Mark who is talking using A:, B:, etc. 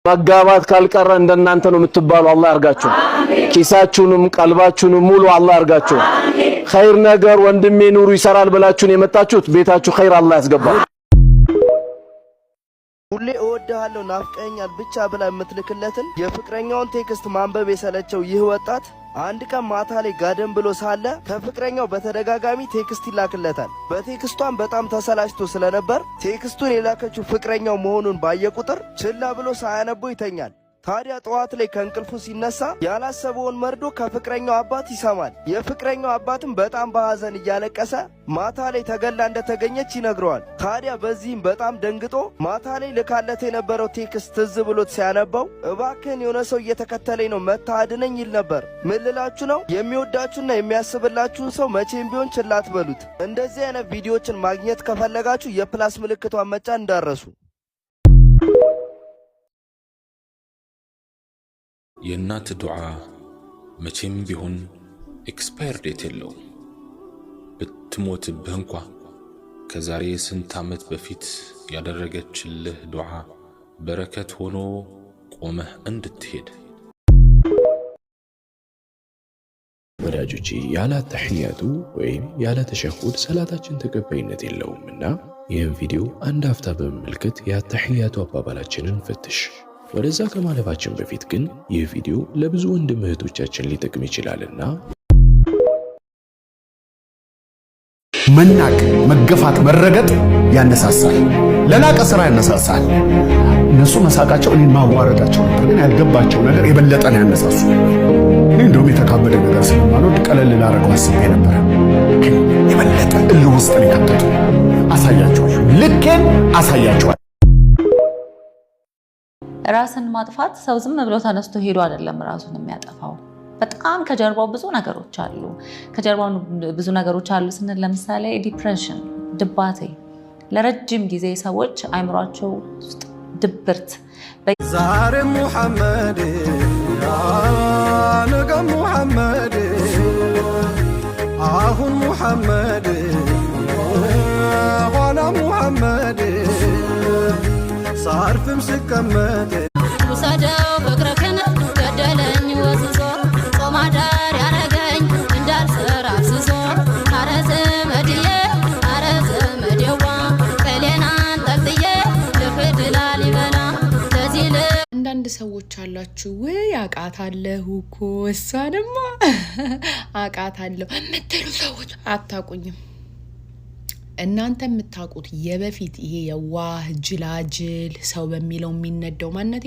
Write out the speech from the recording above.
A: መጋባት ካልቀረ እንደናንተ ነው የምትባሉ አላህ ያርጋችሁ ኪሳችሁንም ቀልባችሁንም ሙሉ አላህ ያርጋችሁ ኸይር ነገር ወንድሜ ኑሩ ይሰራል ብላችሁን የመጣችሁት ቤታችሁ ኸይር አላህ ያስገባል
B: ሁሌ እወድሃለሁ ናፍቀኛል ብቻ ብላ የምትልክለትን የፍቅረኛውን ቴክስት ማንበብ የሰለቸው ይህ ወጣት አንድ ቀን ማታ ላይ ጋደም ብሎ ሳለ ከፍቅረኛው በተደጋጋሚ ቴክስት ይላክለታል በቴክስቷን በጣም ተሰላችቶ ስለነበር ቴክስቱን የላከችው ፍቅረኛው መሆኑን ባየ ቁጥር ችላ ብሎ ሳያነበው ይተኛል ታዲያ ጠዋት ላይ ከእንቅልፉ ሲነሳ ያላሰበውን መርዶ ከፍቅረኛው አባት ይሰማል የፍቅረኛው አባትም በጣም በሐዘን እያለቀሰ ማታ ላይ ተገላ እንደተገኘች ይነግረዋል ታዲያ በዚህም በጣም ደንግጦ ማታ ላይ ልካለት የነበረው ቴክስት ትዝ ብሎት ሲያነበው እባክህን የሆነ ሰው እየተከተለኝ ነው መታ አድነኝ ይል ነበር ምን ልላችሁ ነው የሚወዳችሁና የሚያስብላችሁን ሰው መቼም ቢሆን ችላ አትበሉት እንደዚህ አይነት ቪዲዮዎችን ማግኘት ከፈለጋችሁ የፕላስ ምልክቷን መጫን እንዳረሱ
C: የእናት ዱዓ መቼም ቢሆን ኤክስፓየር ዴት የለውም ብትሞትብህ እንኳ ከዛሬ ስንት ዓመት በፊት ያደረገችልህ ዱዓ በረከት ሆኖ ቆመህ እንድትሄድ
D: ወዳጆቼ ያለ ተህያቱ ወይም ያለ ተሸሁድ ሰላታችን ተቀባይነት የለውምና ይህን ቪዲዮ አንድ አፍታ በመመልከት የተህያቱ አባባላችንን ፈትሽ ወደዛ ከማለፋችን በፊት ግን ይህ ቪዲዮ ለብዙ ወንድም እህቶቻችን ሊጠቅም ይችላልና
E: መናቅ መገፋት መረገጥ ያነሳሳል ለላቀ ስራ ያነሳሳል እነሱ መሳቃቸው እኔን ማዋረዳቸው ነበር ግን ያልገባቸው ነገር የበለጠ ነው ያነሳሱ እኔ እንደውም የተካበደ ነገር ስለማልወድ ቀለል ላደርገው አስቤ ነበር ግን የበለጠ እልህ ውስጥ ነው የከተቱ አሳያቸዋለሁ ልኬን አሳያቸዋለሁ
F: ራስን ማጥፋት ሰው ዝም ብሎ ተነስቶ ሄዶ አይደለም ራሱን የሚያጠፋው በጣም ከጀርባው ብዙ ነገሮች አሉ ስንል ለምሳሌ ዲፕሬሽን ድባቴ ለረጅም ጊዜ ሰዎች አይምሯቸው ውስጥ ድብርት
G: ዛሬ ሙሐመድ ነገ ሙሐመድ አሁን ሙሐመድ ኋላ ሙሐመድ ሳርፍም ስቀመጥ
H: ውሰደው ፍቅርህን ገደለኝ ወስሶ ጾማዳር ያረገኝ እንዳልሰራ አስሶ አረ ዘመድዬ አረ ዘመዴዋ ቀሌናን ጠልጥዬ ልፍድ ላሊበላ ለዚህ
I: አንዳንድ ሰዎች አላችሁ ወይ አቃታለሁ እኮ እሷንማ አቃታለሁ የምትሉ ሰዎች አታቁኝም እናንተ የምታቁት የበፊት ይሄ የዋህ ጅላጅል ሰው በሚለው የሚነደው ማንነቴ